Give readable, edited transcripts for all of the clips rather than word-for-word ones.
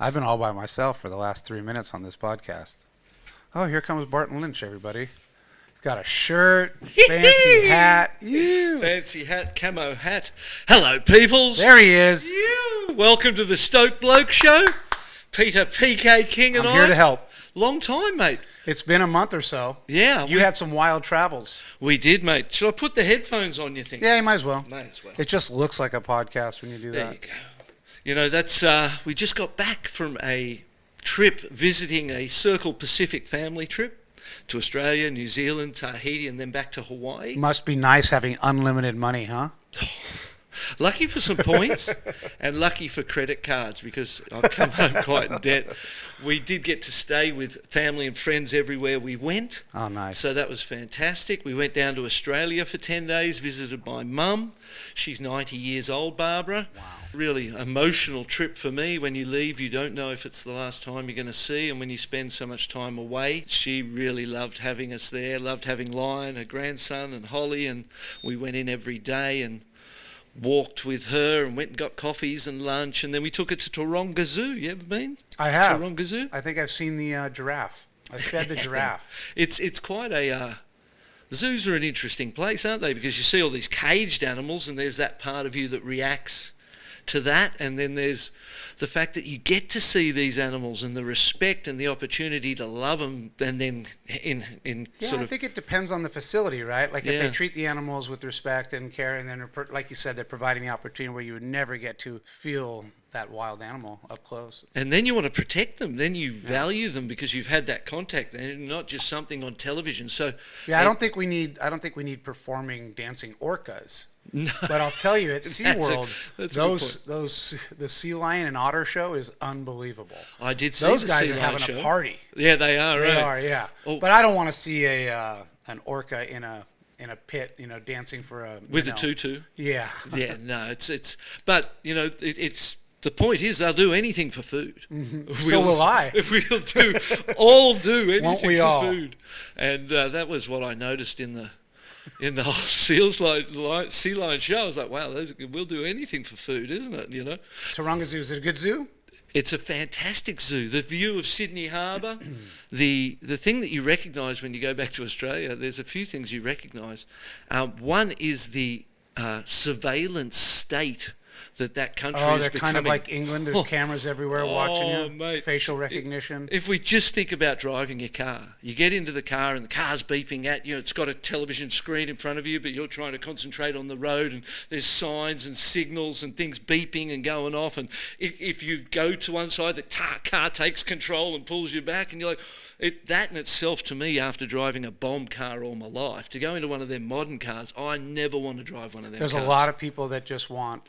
I've been all by myself for the last 3 minutes on this podcast. Oh, here comes Barton Lynch, everybody. He's got a shirt, fancy hat. Ew. Fancy hat, camo hat. Hello, peoples. There he is. Ew. Welcome to the Stoked Bloke Show. Peter PK King and I'm here to help. Long time, mate. It's been a month or so. Yeah. You had some wild travels. We did, mate. Should I put the headphones on, you think? Yeah, you might as well. May as well. It just looks like a podcast when you do There that. you go. You know, that's we just got back from a trip visiting a Circle Pacific family trip to Australia, New Zealand, Tahiti, and then back to Hawaii. Must be nice having unlimited money, huh? Lucky for some points and lucky for credit cards because I've come home quite in debt. We did get to stay with family and friends everywhere we went. Oh, nice. So that was fantastic. We went down to Australia for 10 days, visited my mum. She's 90 years old, Barbara. Wow. Really emotional trip for me. When you leave, you don't know if it's the last time you're going to see, and when you spend so much time away, she really loved having us there, loved having Lion, her grandson, and Holly, and we went in every day and walked with her and went and got coffees and lunch, and then we took her to Taronga Zoo. You ever been? I have. Taronga Zoo? I think I've seen the giraffe. I've fed the giraffe. It's quite a... zoos are an interesting place, aren't they? Because you see all these caged animals, and there's that part of you that reacts to that, and then there's the fact that you get to see these animals and the respect and the opportunity to love them, and then in Yeah, sort I of... think it depends on the facility, right? Like if Yeah. they treat the animals with respect and care, and then, like you said, they're providing the opportunity where you would never get to feel that wild animal up close. And then you want to protect them. Then you value them because you've had that contact. They're not just something on television. So Yeah, I don't think we need performing dancing orcas. No. But I'll tell you, at SeaWorld, that's a good the sea lion and otter show is unbelievable. I did see Those the guys sea are lion having show. a party. Yeah, they are. They right? are, yeah. Oh. But I don't want to see an orca in a pit, dancing for a With a tutu. Yeah. Yeah, no, it's. But it's. The point is, they'll do anything for food. Mm-hmm. So will I. If we'll all do anything Won't we for all? food, and that was what I noticed in the whole sea lion show. I was like, wow, we'll do anything for food, isn't it? Taronga Zoo, is it a good zoo? It's a fantastic zoo. The view of Sydney Harbour, the thing that you recognise when you go back to Australia, there's a few things you recognise. One is the surveillance state that country is they're becoming. kind of like England. There's cameras everywhere watching you. Mate. Facial recognition. If we just think about driving your car, you get into the car and the car's beeping at you. It's got a television screen in front of you, but you're trying to concentrate on the road, and there's signs and signals and things beeping and going off. And if you go to one side, the car takes control and pulls you back, and you're like... that in itself, to me, after driving a bomb car all my life, to go into one of them modern cars, I never want to drive one of them There's cars. a lot of people that just want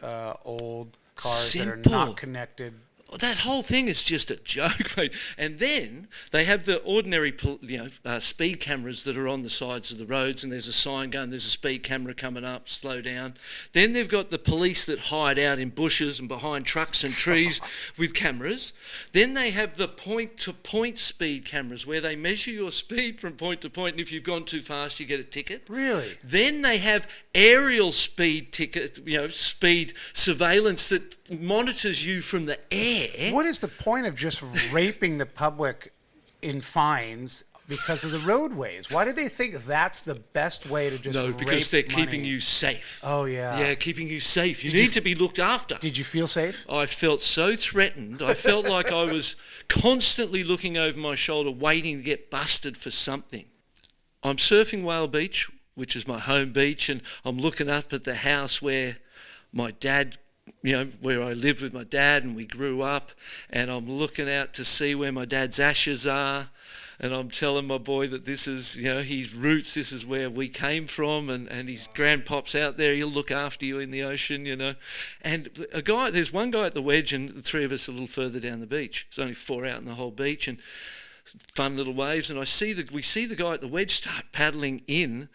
old cars that Simple. are not connected. That whole thing is just a joke, mate. And then they have the ordinary, speed cameras that are on the sides of the roads, and there's a sign going, there's a speed camera coming up, slow down. Then they've got the police that hide out in bushes and behind trucks and trees with cameras. Then they have the point-to-point speed cameras where they measure your speed from point to point, and if you've gone too fast, you get a ticket. Really? Then they have aerial speed speed surveillance that monitors you from the air. What is the point of just raping the public in fines because of the roadways? Why do they think that's the best way to just rape because they're money? keeping you safe. Oh, yeah. Yeah, keeping you safe. You need to be looked after. Did you feel safe? I felt so threatened. I felt like I was constantly looking over my shoulder waiting to get busted for something. I'm surfing Whale Beach, which is my home beach, and I'm looking up at the house where my dad, where I lived with my dad and we grew up, and I'm looking out to see where my dad's ashes are, and I'm telling my boy that this is, his roots, this is where we came from, and his grandpop's out there, he'll look after you in the ocean, And there's one guy at the wedge, and the three of us a little further down the beach. There's only 4 out in the whole beach, and fun little waves, and we see the guy at the wedge start paddling in,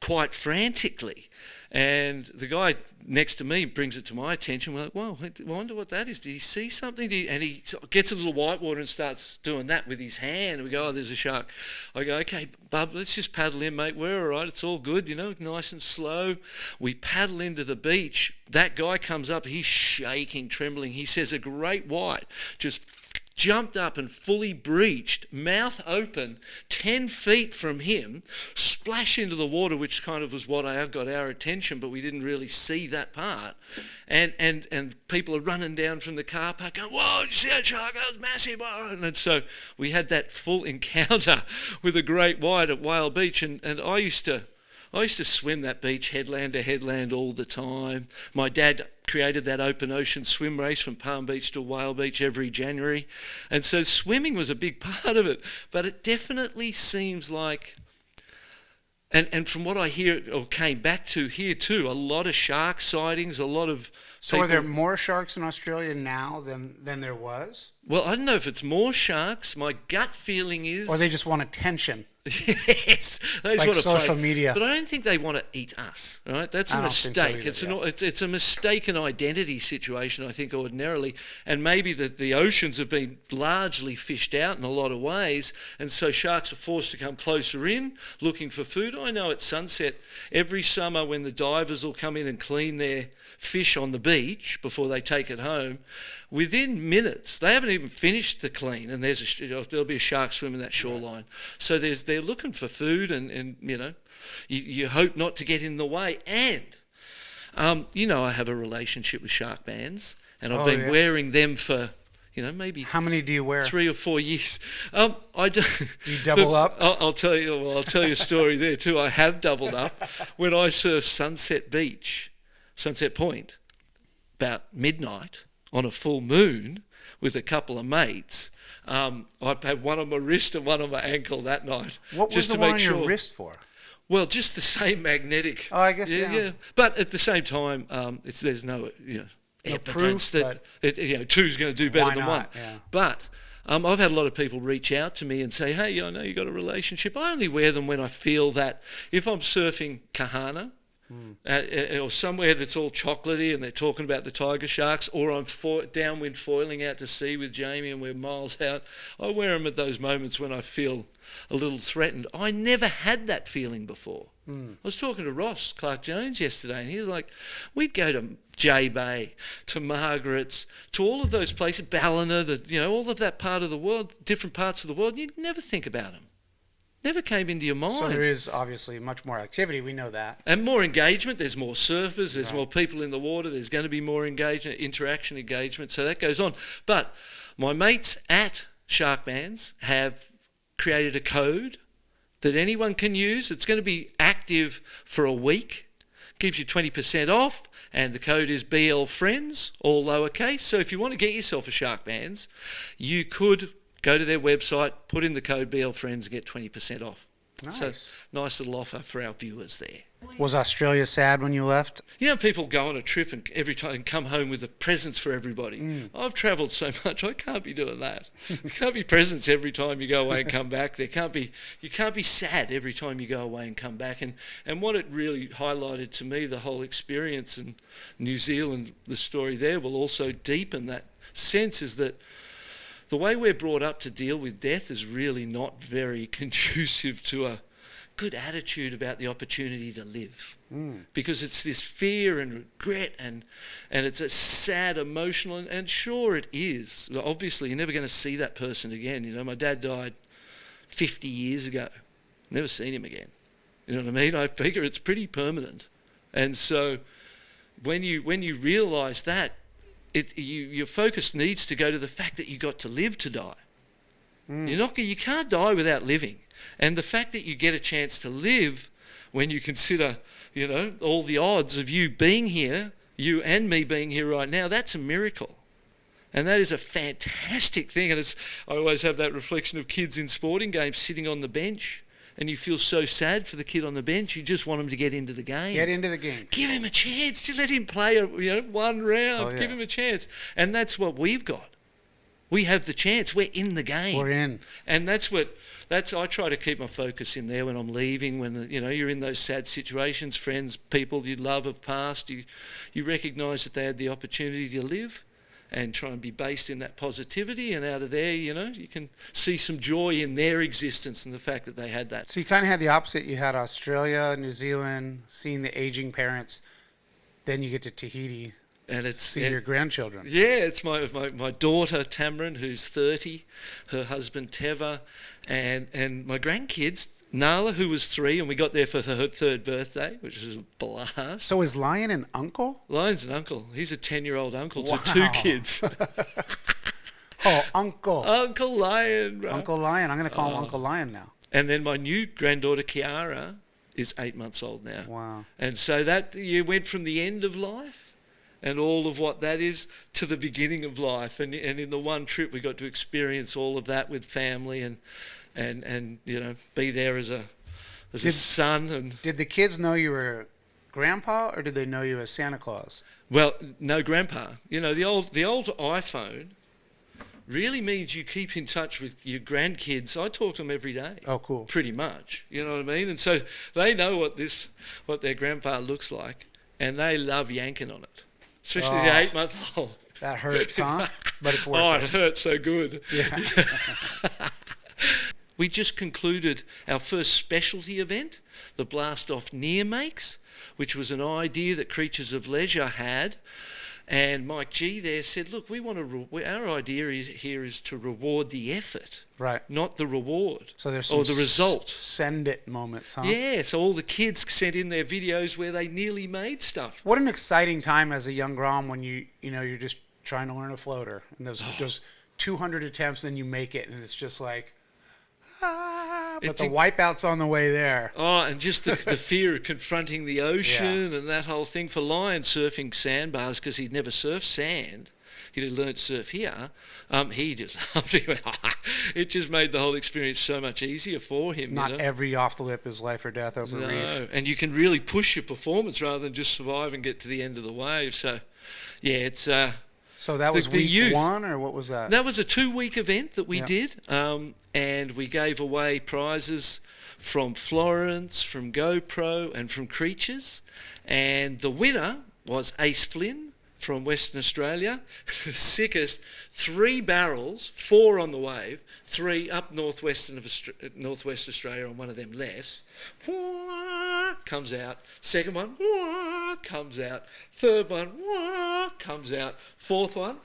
quite frantically. And the guy next to me brings it to my attention. We're like, well, I wonder what that is. Did he see something? And he gets a little whitewater and starts doing that with his hand. We go, oh, there's a shark. I go, okay, bub, let's just paddle in, mate. We're all right. It's all good, nice and slow. We paddle into the beach. That guy comes up. He's shaking, trembling. He says a great white just jumped up and fully breached, mouth open, 10 feet from him, splash into the water, which kind of was what got our attention, but we didn't really see that part. And people are running down from the car park going, whoa, did you see that shark? That was massive. And so we had that full encounter with a great white at Whale Beach. And I used to swim that beach headland to headland all the time. My dad created that open ocean swim race from Palm Beach to Whale Beach every January. And so swimming was a big part of it. But it definitely seems like, and from what I hear or came back to here too, a lot of shark sightings, a lot of... So are there more sharks in Australia now than there was? Well, I don't know if it's more sharks. My gut feeling is... Or they just want attention. Yes, they like want to social play. media. But I don't think they want to eat us. Right? That's a mistake. It's a mistaken identity situation, I think, ordinarily. And maybe the oceans have been largely fished out in a lot of ways, and so sharks are forced to come closer in, looking for food. I know at sunset every summer when the divers will come in and clean their fish on the beach before they take it home, within minutes, they haven't even finished the clean, and there'll be a shark swimming that shoreline. So they're looking for food, and you hope not to get in the way. And I have a relationship with Sharkbanz, and I've been wearing them for maybe how many do you wear? 3 or 4 years. I do. Do you double up? I'll tell you. Well, I'll tell you a story there too. I have doubled up when I surfed Sunset Point, about midnight on a full moon with a couple of mates. I had one on my wrist and one on my ankle that night. What was the one on your wrist for? Well, just the same magnetic. Oh, I guess yeah. But at the same time, there's no evidence that two's going to do better than one. Yeah. But I've had a lot of people reach out to me and say, hey, I know you got a relationship. I only wear them when I feel that if I'm surfing Kahana, or somewhere that's all chocolatey and they're talking about the tiger sharks, or I'm downwind foiling out to sea with Jamie and we're miles out, I wear them at those moments when I feel a little threatened. I never had that feeling before. I was talking to Ross Clark Jones yesterday, and he was like, we'd go to J Bay, to Margaret's, to all of those places, Ballina, all of that part of the world, different parts of the world, and you'd never think about them. Never came into your mind. So there is obviously much more activity, we know that. And more engagement, there's more surfers, there's more people in the water, there's going to be more engagement, interaction, engagement, so that goes on. But my mates at Sharkbanz have created a code that anyone can use. It's going to be active for a week, gives you 20% off, and the code is blfriends, all lowercase. So if you want to get yourself a Sharkbanz, you could go to their website, put in the code blfriends and get 20% off. Nice. So nice little offer for our viewers there. Was Australia sad when you left? People go on a trip and every time come home with a presents for everybody. I've travelled so much, I can't be doing that. You can't be presents every time you go away and come back. You can't be sad every time you go away and come back. And what it really highlighted to me, the whole experience in New Zealand, the story there will also deepen that sense, is that the way we're brought up to deal with death is really not very conducive to a good attitude about the opportunity to live. Because it's this fear and regret, and it's a sad, emotional, and sure it is. Obviously, you're never going to see that person again. My dad died 50 years ago. Never seen him again. You know what I mean? I figure it's pretty permanent. And so when you realise that, your focus needs to go to the fact that you got to live to die. You can't die without living. And the fact that you get a chance to live when you consider, all the odds of you being here, you and me being here right now, that's a miracle. And that is a fantastic thing. And I always have that reflection of kids in sporting games sitting on the bench. And you feel so sad for the kid on the bench. You just want him to get into the game. Get into the game. Give him a chance. To let him play one round. Oh, yeah. Give him a chance. And that's what we've got. We have the chance. We're in the game. We're in. And I try to keep my focus in there when I'm leaving, when, you're in those sad situations, friends, people you love have passed, you recognise that they had the opportunity to live and try and be based in that positivity, and out of there, you can see some joy in their existence and the fact that they had that. So you kind of had the opposite. You had Australia, New Zealand, seeing the aging parents. Then you get to Tahiti. And see your grandchildren. Yeah, it's my daughter Tamron, who's 30, her husband Teva, and my grandkids, Nala, who was 3, and we got there for her 3rd birthday, which is a blast. So is Lion an uncle? Lion's an uncle. He's a 10-year-old uncle Wow. to 2 kids. Oh, Uncle. Uncle Lion, bro. Uncle Lion. I'm going to call him Uncle Lion now. And then my new granddaughter Kiara is 8 months old now. Wow. And so that you went from the end of life and all of what that is to the beginning of life, and in the one trip we got to experience all of that with family and be there as a son. And did the kids know you were grandpa, or did they know you as Santa Claus? Well, no, grandpa. The old iPhone really means you keep in touch with your grandkids. I talk to them every day. Oh, cool. Pretty much, you know what I mean? And so they know what their grandpa looks like, and they love yanking on it. Especially the 8-month-old. That hurts, huh? But it's worth it. It hurts so good. Yeah. We just concluded our first specialty event, the Blast Off Near Makes, which was an idea that Creatures of Leisure had. And Mike G there said, look, our idea here is to reward the effort, right? Not the reward. So there's or the result. Send it moments, huh? Yeah, so all the kids sent in their videos where they nearly made stuff. What an exciting time as a young Grom when you're just trying to learn a floater, and those 200 attempts, and you make it, and it's just like, but the wipeout's on the way there. Oh, and just the fear of confronting the ocean and that whole thing. For Lion, surfing sandbars, because he'd never surfed sand, he'd learned to surf here, he just loved it. It just made the whole experience so much easier for him. Not every off the lip is life or death over a reef. And you can really push your performance rather than just survive and get to the end of the wave. So, yeah, it's... So that was week 1, or what was that? That was a 2-week event that we did, and we gave away prizes from Florence, from GoPro, and from Creatures. And the winner was Ace Flynn from Western Australia. The sickest, 3 barrels, 4 on the wave, 3 up northwest Australia on one of them lefts. Comes out. Second one comes out. Third one comes out. Fourth one,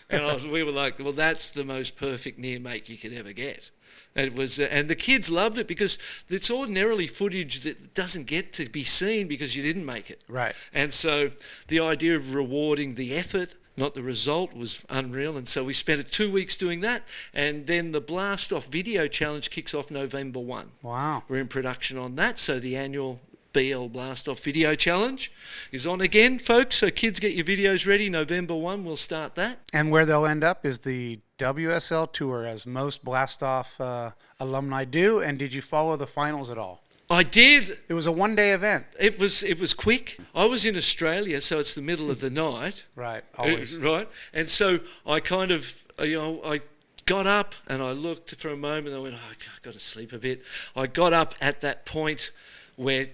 and we were like, well, that's the most perfect near make you could ever get. It was, and the kids loved it because it's ordinarily footage that doesn't get to be seen because you didn't make it. Right. And so the idea of rewarding the effort, not the result, was unreal. And so we spent 2 weeks doing that. And then the Blast Off Video Challenge kicks off November 1. Wow. We're in production on that. So the annual BL Blast Off Video Challenge is on again, folks. So kids, get your videos ready. November 1, we'll start that. And where they'll end up is the WSL Tour, as most Blast Off alumni do. And did you follow the finals at all? I did. It was a 1-day event. It was quick. I was in Australia, so it's the middle of the night. Right, always. Right. And so I kind of, I got up and I looked for a moment and I went, I've got to sleep a bit. I got up at that point where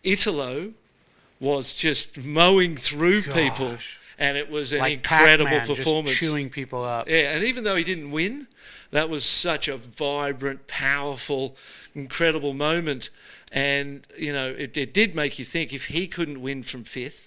Italo was just mowing through people, and it was an incredible Pac-Man, performance. Just chewing people up. Yeah, and even though he didn't win, that was such a vibrant, powerful, incredible moment. And, it did make you think, if he couldn't win from 5th,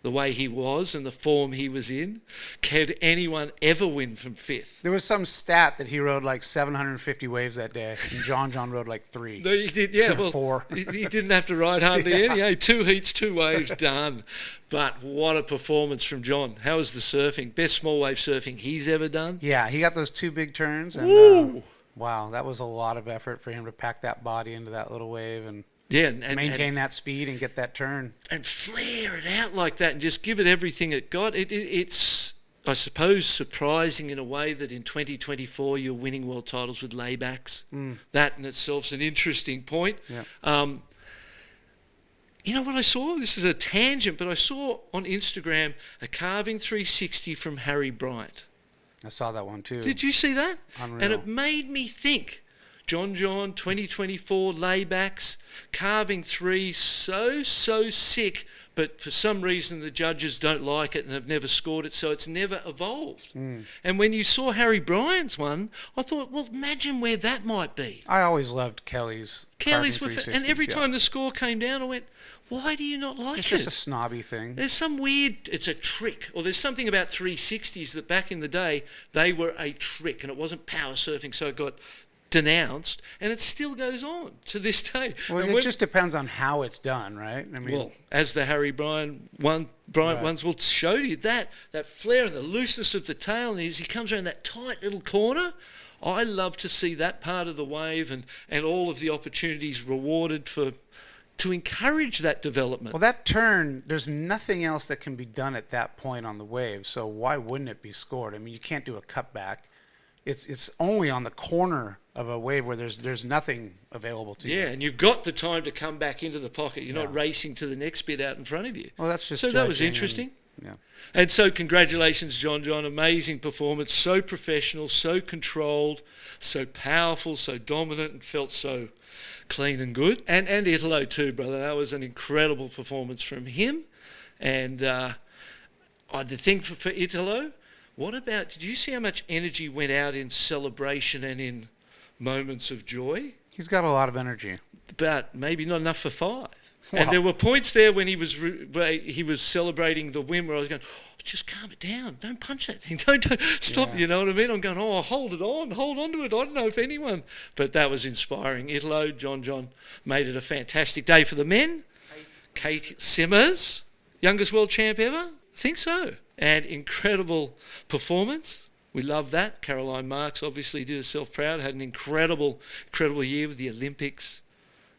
the way he was and the form he was in, could anyone ever win from 5th? There was some stat that he rode like 750 waves that day, and John rode like 3. No, he did, yeah. Well, 4. he didn't have to ride hardly any. 2 heats, 2 waves, done. But what a performance from John. How was the surfing? Best small wave surfing he's ever done? Yeah, he got those 2 big turns. And wow, that was a lot of effort for him to pack that body into that little wave and maintain that speed and get that turn. And flare it out like that and just give it everything it got. It's, I suppose, surprising in a way that in 2024 you're winning world titles with laybacks. That in itself is an interesting point. Yeah. You know what I saw? This is a tangent, but I saw on Instagram a carving 360 from Harry Bryant. I saw that one too. Did you see that? Unreal. And it made me think. John 2024 laybacks, carving threes, so sick, but for some reason the judges don't like it and have never scored it, so it's never evolved. And when you saw Harry Bryant's one, I thought, well, imagine where that might be. I always loved Kelly's. Kelly's carving and every 360s, time the score came down, I went, why do you not like It's it? just a snobby thing. There's some weird, it's a trick, or there's something about 360s that back in the day, they were a trick, and it wasn't power surfing, so it got denounced, and it still goes on to this day. Well, And it just depends on how it's done, right? I mean, well, as the Harry Bryant ones will show you, that flair and the looseness of the tail, and as he comes around that tight little corner, I love to see that part of the wave and all of the opportunities rewarded to encourage that development. well, that turn, there's nothing else that can be done at that point on the wave, so why wouldn't it be scored? I mean, you can't do a cutback. It's only on the corner of a wave where there's nothing available to you. Yeah, and you've got the time to come back into the pocket. You're not racing to the next bit out in front of you. Well, that's just so that was judging interesting. Yeah. And so congratulations, John. Amazing performance. So professional, so controlled, so powerful, so dominant, and felt so clean and good. And Italo too, brother. That was an incredible performance from him. And the thing for Italo, what about, did you see how much energy went out in celebration and in moments of joy? He's got a lot of energy. But maybe not enough for 5. Wow. And there were points there when he was celebrating the win where I was going, oh, just calm it down. Don't punch that thing. Don't stop. Yeah. You know what I mean? I'm going, oh, hold on to it. I don't know if anyone. But that was inspiring. Italo, John made it a fantastic day for the men. Kate Simmers, youngest world champ ever? I think so. And incredible performance. We love that. Caroline Marks obviously did herself proud, had an incredible year with the Olympics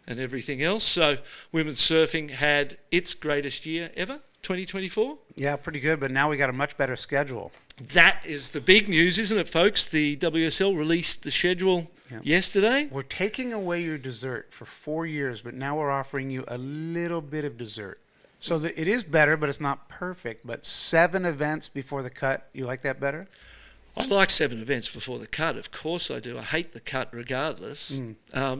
and everything else. So women's surfing had its greatest year ever, 2024. Yeah, pretty good, but now we got a much better schedule. That is the big news, isn't it, folks? The WSL released the schedule yesterday. We're taking away your dessert for 4 years, but now we're offering you a little bit of dessert. So it is better, but it's not perfect. But 7 events before the cut, you like that better? I like 7 events before the cut. Of course I do. I hate the cut regardless.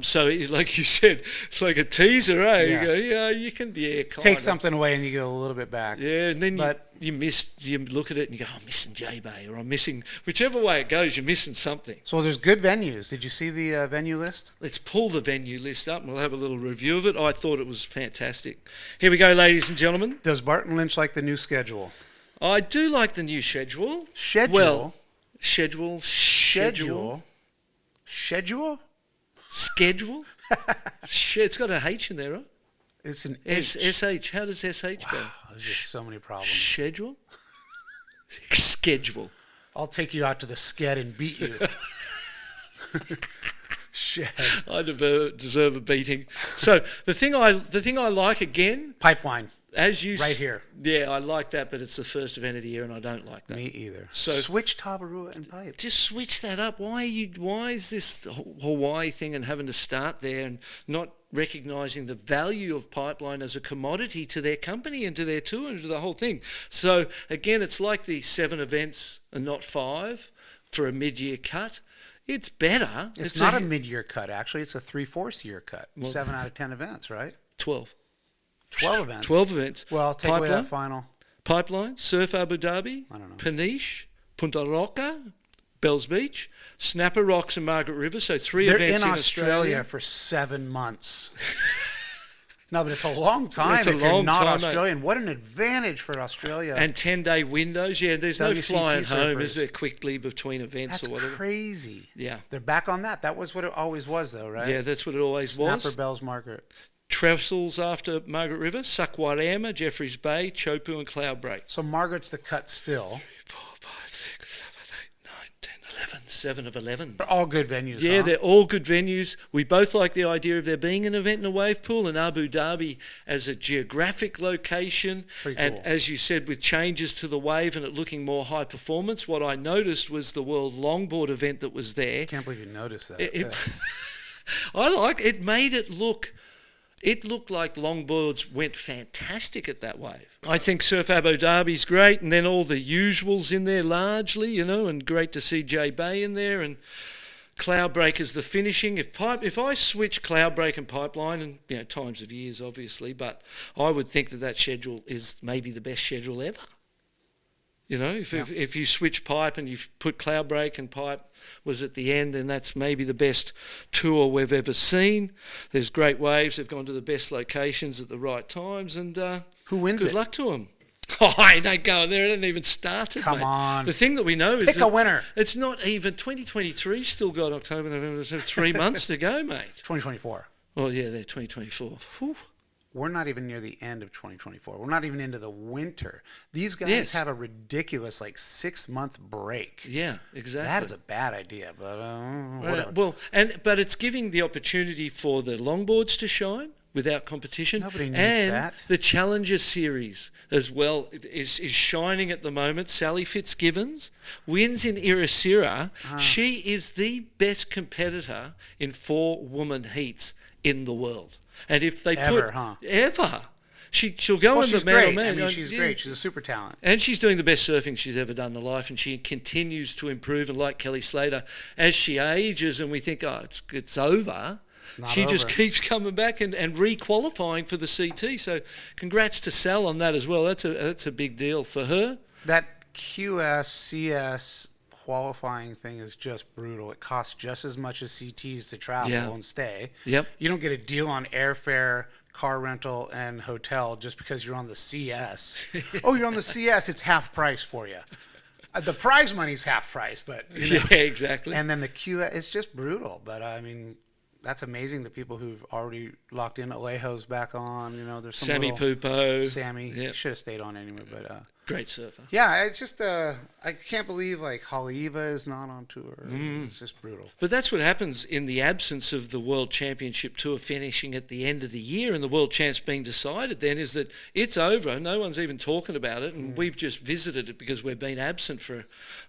So like you said, it's like a teaser, eh? Yeah. You go, you can, kind Take something away and you go a little bit back. Yeah, and then you look at it and you go, I'm missing J-Bay, or I'm missing, whichever way it goes, you're missing something. So there's good venues. Did you see the venue list? Let's pull the venue list up and we'll have a little review of it. I thought it was fantastic. Here we go, ladies and gentlemen. Does Barton Lynch like the new schedule? I do like the new schedule. Schedule? Well, schedule. Schedule? It's got an H in there, right? It's an H. SH. How does SH go? There's just so many problems. Schedule? Schedule. I'll take you out to the sked and beat you. Shed. I deserve a beating. So the thing I like again, Pipeline. as you Right here. Yeah, I like that, but it's the first event of the year, and I don't like that. Me either. So switch Tabarua and pipe. just switch that up. Why is this Hawaii thing and having to start there and not recognising the value of pipeline as a commodity to their company and to their tour and to the whole thing? So again, it's like the 7 events and not 5 for a mid-year cut. It's better. It's not a mid-year cut, actually. It's a 3/4 year cut. Well, 7 out of 10 events, right? 12. 12 events. 12 events. Well, take away that final. Pipeline, Surf Abu Dhabi, I don't know. Peniche, Punta Roca, Bells Beach, Snapper Rocks and Margaret River. So 3 They're events in in Australia for 7 months. No, but it's a long time It's a if you're long not time, mate. Australian. What an advantage for Australia. And 10-day windows. Yeah, there's no WCT flying home, surfers. is there, quickly between events That's or whatever? crazy. Yeah. They're back on that. That was what it always was, though, right? Yeah, that's what it always Snapper, was. Bells, Margaret. Trestles after Margaret River, Sakwarema, Jeffreys Bay, Chopu and Cloud Break. So Margaret's the cut still. 4, 5, 6, 7, 8, 9, 10, 11. 7 of 11. They're all good venues, Yeah, huh? they're all good venues. We both like the idea of there being an event in a wave pool, and Abu Dhabi as a geographic location. Pretty And cool. as you said, with changes to the wave and it looking more high performance, what I noticed was the World Longboard event that was there. I can't believe you noticed that. I like it. Made it look It looked like longboards went fantastic at that wave. I think Surf Abu Dhabi's great, and then all the usuals in there largely, you know, and great to see J Bay in there, and Cloudbreaker's the finishing. If I switch Cloudbreak and Pipeline, and you know, times of years obviously, but I would think that schedule is maybe the best schedule ever. You know, if you switch Pipe and you put Cloudbreak and Pipe was at the end, then that's maybe the best tour we've ever seen. There's great waves. They've gone to the best locations at the right times, and who wins good luck to them. Oh, I don't go there. It hasn't even started. Come on. The thing that we know is pick a winner. It's not even 2023. Still got October, November. There's 3 months to go, mate. 2024. Oh yeah, they're 2024. Whew. We're not even near the end of 2024. We're not even into the winter. These guys have a ridiculous 6-month break. Yeah, exactly. That is a bad idea, but whatever. Well, but it's giving the opportunity for the longboards to shine without competition. Nobody needs and that. The Challenger Series as well is shining at the moment. Sally Fitzgibbons wins in Irasira. She is the best competitor in 4-woman heats in the world. And if they ever, she'll go in the man. I mean, she's great. She's a super talent. And she's doing the best surfing she's ever done in her life, and she continues to improve. And like Kelly Slater, as she ages and we think, oh, it's over, she just keeps coming back and re-qualifying for the CT. So congrats to Sal on that as well. That's a big deal for her. That QS/CS qualifying thing is just brutal. It costs just as much as CTs to travel and stay. Yep. You don't get a deal on airfare, car rental, and hotel just because you're on the CS. Oh, you're on the CS, it's half price for you. The prize money's half price, but yeah, exactly. And then the QS, it's just brutal. But I mean, that's amazing. The people who've already locked in. Alejo's back on. You know, there's some Sammy Pupo. Sammy should have stayed on anyway, but great surfer. Yeah, it's just I can't believe Haleiwa is not on tour. It's just brutal. But that's what happens in the absence of the World Championship Tour finishing at the end of the year and the World Champs being decided. Then is that it's over. No one's even talking about it, and we've just visited it because we've been absent for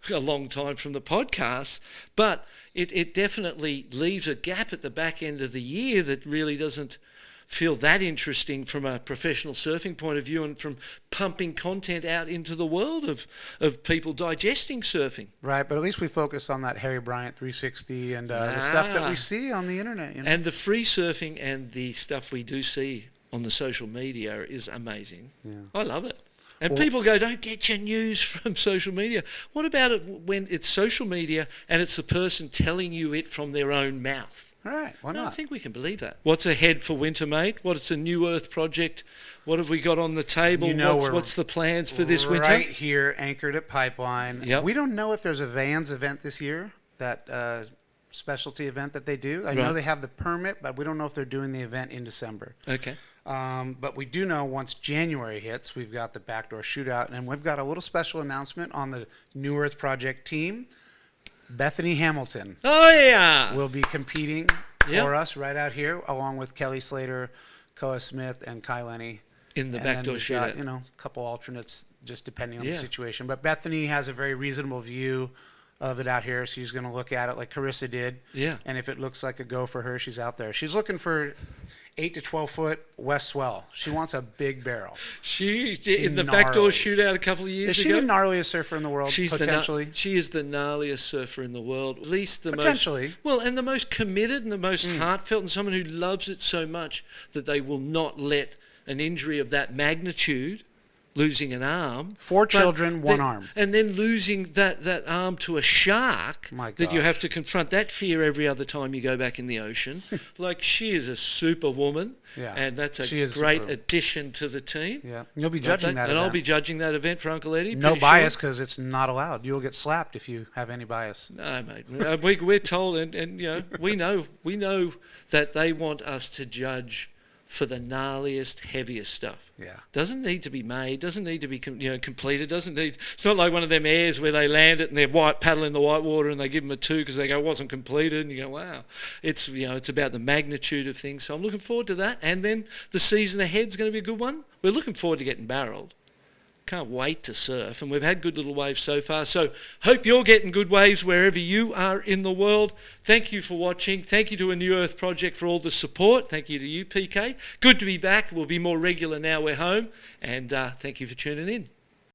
a long time from the podcast. But it definitely leaves a gap at the back end of the year that really doesn't feel that interesting from a professional surfing point of view, and from pumping content out into the world of people digesting surfing. Right, but at least we focus on that Harry Bryant 360 and the stuff that we see on the internet. You know? And the free surfing and the stuff we do see on the social media is amazing. Yeah. I love it. And people go, don't get your news from social media. What about it when it's social media and it's the person telling you it from their own mouth? All right, why not? I think we can believe that. What's ahead for winter, mate? What's a New Earth project? What have we got on the table? You know, what's the plans for this winter? Right here, anchored at Pipeline. Yep. We don't know if there's a Vans event this year, that specialty event that they do. I know they have the permit, but we don't know if they're doing the event in December. Okay. But we do know once January hits, we've got the Backdoor Shootout, and we've got a little special announcement on the New Earth Project team. Bethany Hamilton will be competing for us right out here, along with Kelly Slater, Koa Smith, and Kai Lenny. In the Backdoor Shootout. Got, a couple alternates just depending on the situation. But Bethany has a very reasonable view of it out here. She's going to look at it like Carissa did. Yeah. And if it looks like a go for her, she's out there. She's looking for 8 to 12 foot west swell. She wants a big barrel. She's in the Backdoor Shootout a couple of years ago. Is she the gnarliest surfer in the world? Potentially. She is the gnarliest surfer in the world. At least the potentially. And the most committed and the most heartfelt, and someone who loves it so much that they will not let an injury of that magnitude, losing an arm. 4 children, 1 arm. And then losing that arm to a shark that you have to confront that fear every other time you go back in the ocean. Like, she is a superwoman. Yeah. And that's a great addition to the team. Yeah. You'll be judging that event. And I'll be judging that event for Uncle Eddie. No bias, because it's not allowed. You'll get slapped if you have any bias. No, mate. We're told, and we know that they want us to judge for the gnarliest, heaviest stuff. Yeah. Doesn't need to be made, doesn't need to be completed, it's not like one of them airs where they land it and they're paddling the white water and they give them a 2 because they go, it wasn't completed, and you go, wow. It's about the magnitude of things. So I'm looking forward to that. And then the season ahead's going to be a good one. We're looking forward to getting barreled. can't wait to surf, and we've had good little waves so far. So hope you're getting good waves wherever you are in the world. Thank you for watching. Thank you to A New Earth Project for all the support. Thank you to you, PK. Good to be back. We'll be more regular now we're home. And thank you for tuning in.